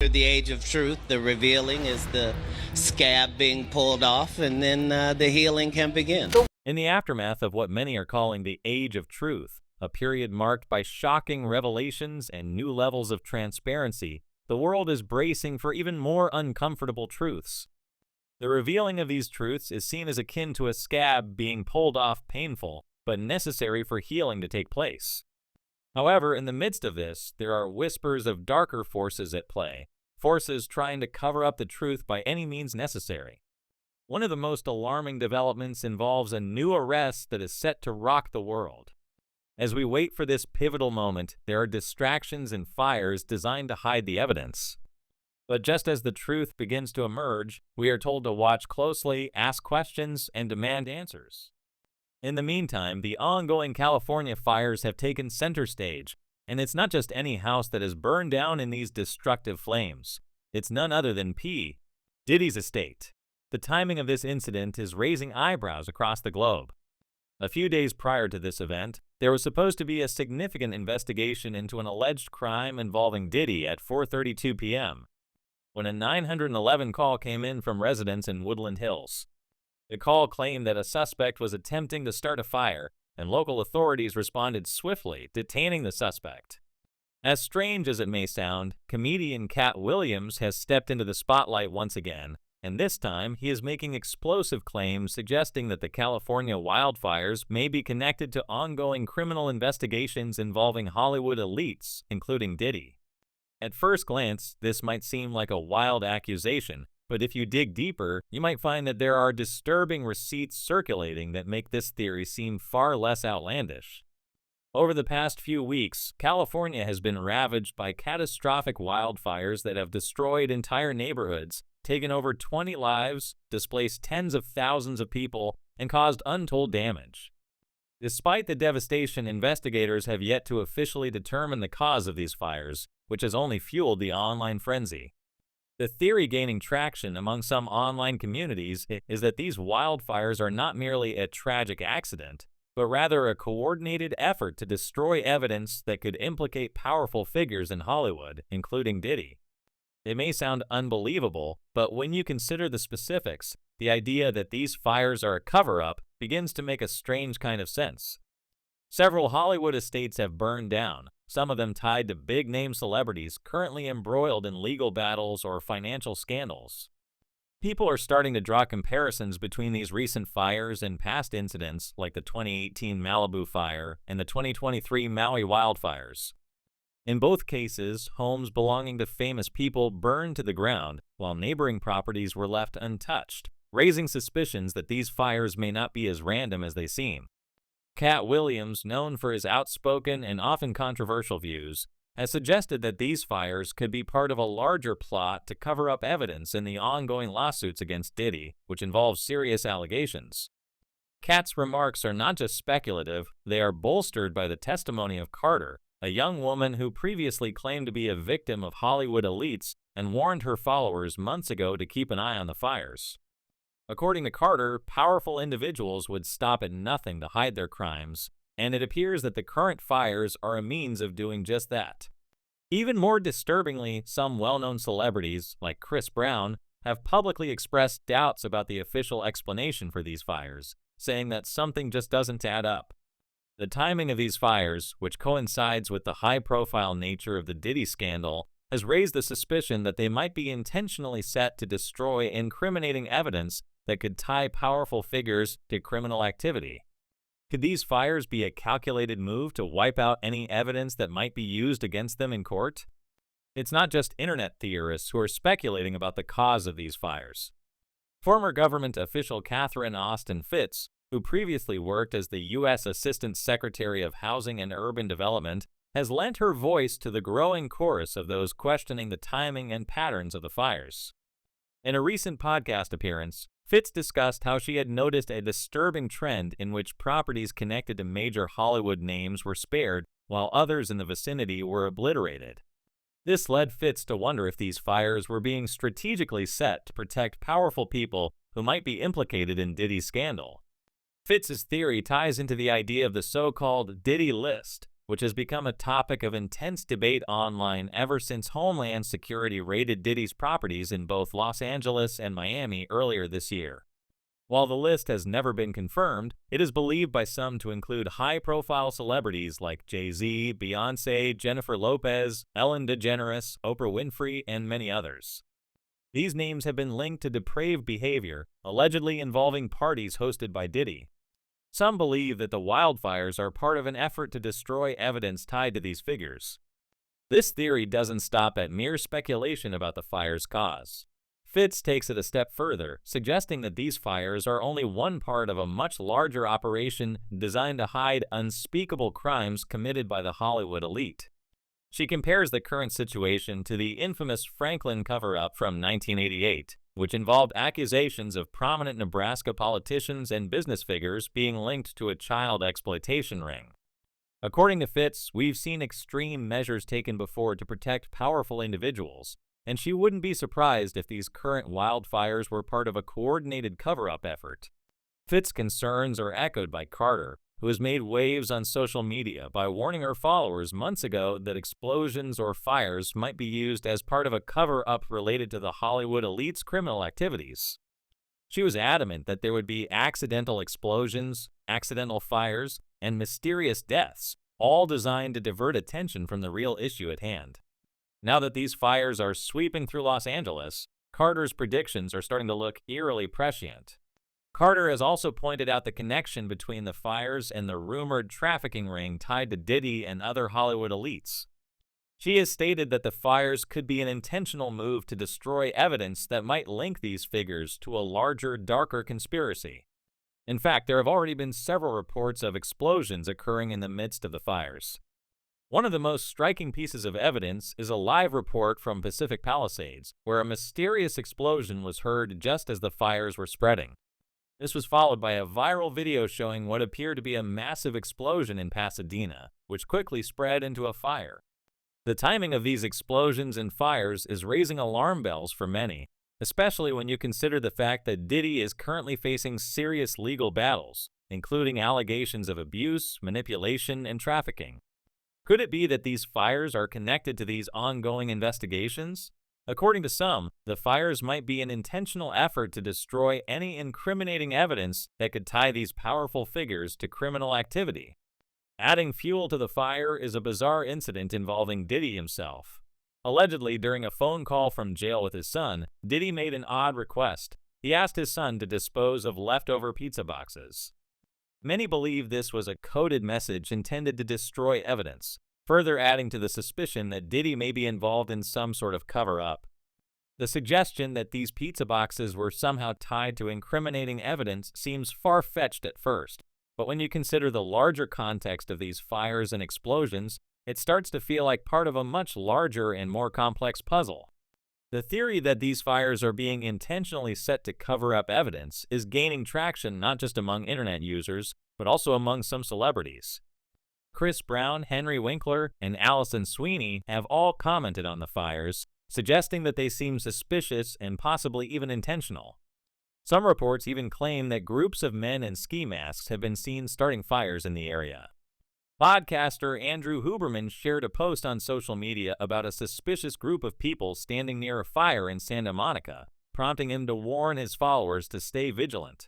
enter the age of truth. The revealing is the scab being pulled off, and then the healing can begin. In the aftermath of what many are calling the Age of Truth, a period marked by shocking revelations and new levels of transparency, the world is bracing for even more uncomfortable truths. The revealing of these truths is seen as akin to a scab being pulled off, painful, but necessary for healing to take place. However, in the midst of this, there are whispers of darker forces at play, forces trying to cover up the truth by any means necessary. One of the most alarming developments involves a new arrest that is set to rock the world. As we wait for this pivotal moment, there are distractions and fires designed to hide the evidence. But just as the truth begins to emerge, we are told to watch closely, ask questions, and demand answers. In the meantime, the ongoing California fires have taken center stage, and it's not just any house that is burned down in these destructive flames. It's none other than Diddy's estate. The timing of this incident is raising eyebrows across the globe. A few days prior to this event, there was supposed to be a significant investigation into an alleged crime involving Diddy at 4:32 p.m. when a 911 call came in from residents in Woodland Hills. The call claimed that a suspect was attempting to start a fire, and local authorities responded swiftly, detaining the suspect. As strange as it may sound, comedian Katt has stepped into the spotlight once again, and this time he is making explosive claims suggesting that the California wildfires may be connected to ongoing criminal investigations involving Hollywood elites, including Diddy. At first glance, this might seem like a wild accusation, but if you dig deeper, you might find that there are disturbing receipts circulating that make this theory seem far less outlandish. Over the past few weeks, California has been ravaged by catastrophic wildfires that have destroyed entire neighborhoods, taken over 20 lives, displaced tens of thousands of people, and caused untold damage. Despite the devastation, investigators have yet to officially determine the cause of these fires, which has only fueled the online frenzy. The theory gaining traction among some online communities is that these wildfires are not merely a tragic accident, but rather a coordinated effort to destroy evidence that could implicate powerful figures in Hollywood, including Diddy. It may sound unbelievable, but when you consider the specifics, the idea that these fires are a cover-up begins to make a strange kind of sense. Several Hollywood estates have burned down, some of them tied to big-name celebrities currently embroiled in legal battles or financial scandals. People are starting to draw comparisons between these recent fires and past incidents like the 2018 Malibu fire and the 2023 Maui wildfires. In both cases, homes belonging to famous people burned to the ground, while neighboring properties were left untouched, raising suspicions that these fires may not be as random as they seem. Katt, known for his outspoken and often controversial views, has suggested that these fires could be part of a larger plot to cover up evidence in the ongoing lawsuits against Diddy, which involve serious allegations. Katt's remarks are not just speculative, they are bolstered by the testimony of Carter, a young woman who previously claimed to be a victim of Hollywood elites and warned her followers months ago to keep an eye on the fires. According to Carter, powerful individuals would stop at nothing to hide their crimes, and it appears that the current fires are a means of doing just that. Even more disturbingly, some well-known celebrities, like Chris Brown, have publicly expressed doubts about the official explanation for these fires, saying that something just doesn't add up. The timing of these fires, which coincides with the high-profile nature of the Diddy scandal, has raised the suspicion that they might be intentionally set to destroy incriminating evidence that could tie powerful figures to criminal activity. Could these fires be a calculated move to wipe out any evidence that might be used against them in court? It's not just internet theorists who are speculating about the cause of these fires. Former government official Catherine Austin Fitts, who previously worked as the U.S. Assistant Secretary of Housing and Urban Development, has lent her voice to the growing chorus of those questioning the timing and patterns of the fires. In a recent podcast appearance, Fitts discussed how she had noticed a disturbing trend in which properties connected to major Hollywood names were spared while others in the vicinity were obliterated. This led Fitts to wonder if these fires were being strategically set to protect powerful people who might be implicated in Diddy's scandal. Fitts' theory ties into the idea of the so-called Diddy list, which has become a topic of intense debate online ever since Homeland Security raided Diddy's properties in both Los Angeles and Miami earlier this year. While the list has never been confirmed, it is believed by some to include high-profile celebrities like Jay-Z, Beyoncé, Jennifer Lopez, Ellen DeGeneres, Oprah Winfrey, and many others. These names have been linked to depraved behavior, allegedly involving parties hosted by Diddy. Some believe that the wildfires are part of an effort to destroy evidence tied to these figures. This theory doesn't stop at mere speculation about the fire's cause. Fitz takes it a step further, suggesting that these fires are only one part of a much larger operation designed to hide unspeakable crimes committed by the Hollywood elite. She compares the current situation to the infamous Franklin cover-up from 1988, which involved accusations of prominent Nebraska politicians and business figures being linked to a child exploitation ring. According to Fitz, we've seen extreme measures taken before to protect powerful individuals, and she wouldn't be surprised if these current wildfires were part of a coordinated cover-up effort. Fitz's concerns are echoed by Carter, who has made waves on social media by warning her followers months ago that explosions or fires might be used as part of a cover-up related to the Hollywood elite's criminal activities. She was adamant that there would be accidental explosions, accidental fires, and mysterious deaths, all designed to divert attention from the real issue at hand. Now that these fires are sweeping through Los Angeles, Carter's predictions are starting to look eerily prescient. Carter has also pointed out the connection between the fires and the rumored trafficking ring tied to Diddy and other Hollywood elites. She has stated that the fires could be an intentional move to destroy evidence that might link these figures to a larger, darker conspiracy. In fact, there have already been several reports of explosions occurring in the midst of the fires. One of the most striking pieces of evidence is a live report from Pacific Palisades, where a mysterious explosion was heard just as the fires were spreading. This was followed by a viral video showing what appeared to be a massive explosion in Pasadena, which quickly spread into a fire. The timing of these explosions and fires is raising alarm bells for many, especially when you consider the fact that Diddy is currently facing serious legal battles, including allegations of abuse, manipulation, and trafficking. Could it be that these fires are connected to these ongoing investigations? According to some, the fires might be an intentional effort to destroy any incriminating evidence that could tie these powerful figures to criminal activity. Adding fuel to the fire is a bizarre incident involving Diddy himself. Allegedly, during a phone call from jail with his son, Diddy made an odd request. He asked his son to dispose of leftover pizza boxes. Many believe this was a coded message intended to destroy evidence, further adding to the suspicion that Diddy may be involved in some sort of cover-up. The suggestion that these pizza boxes were somehow tied to incriminating evidence seems far-fetched at first, but when you consider the larger context of these fires and explosions, it starts to feel like part of a much larger and more complex puzzle. The theory that these fires are being intentionally set to cover up evidence is gaining traction not just among internet users, but also among some celebrities. Chris Brown, Henry Winkler, and Allison Sweeney have all commented on the fires, suggesting that they seem suspicious and possibly even intentional. Some reports even claim that groups of men in ski masks have been seen starting fires in the area. Podcaster Andrew Huberman shared a post on social media about a suspicious group of people standing near a fire in Santa Monica, prompting him to warn his followers to stay vigilant.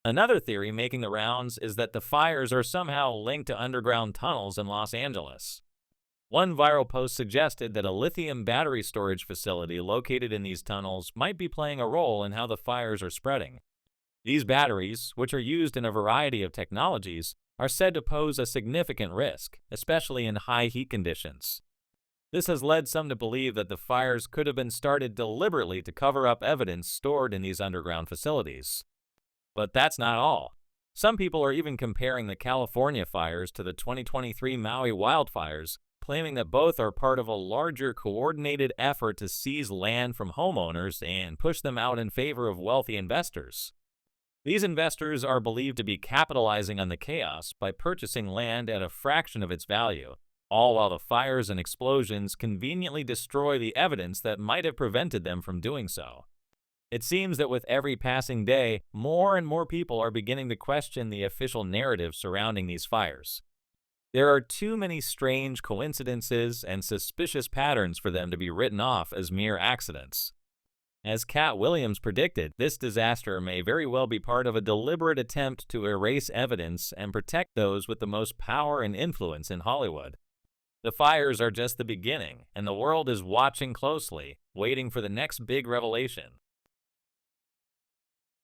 Another theory making the rounds is that the fires are somehow linked to underground tunnels in Los Angeles. One viral post suggested that a lithium battery storage facility located in these tunnels might be playing a role in how the fires are spreading. These batteries, which are used in a variety of technologies, are said to pose a significant risk, especially in high heat conditions. This has led some to believe that the fires could have been started deliberately to cover up evidence stored in these underground facilities. But that's not all. Some people are even comparing the California fires to the 2023 Maui wildfires, claiming that both are part of a larger coordinated effort to seize land from homeowners and push them out in favor of wealthy investors. These investors are believed to be capitalizing on the chaos by purchasing land at a fraction of its value, all while the fires and explosions conveniently destroy the evidence that might have prevented them from doing so. It seems that with every passing day, more and more people are beginning to question the official narrative surrounding these fires. There are too many strange coincidences and suspicious patterns for them to be written off as mere accidents. As Katt Williams predicted, this disaster may very well be part of a deliberate attempt to erase evidence and protect those with the most power and influence in Hollywood. The fires are just the beginning, and the world is watching closely, waiting for the next big revelation.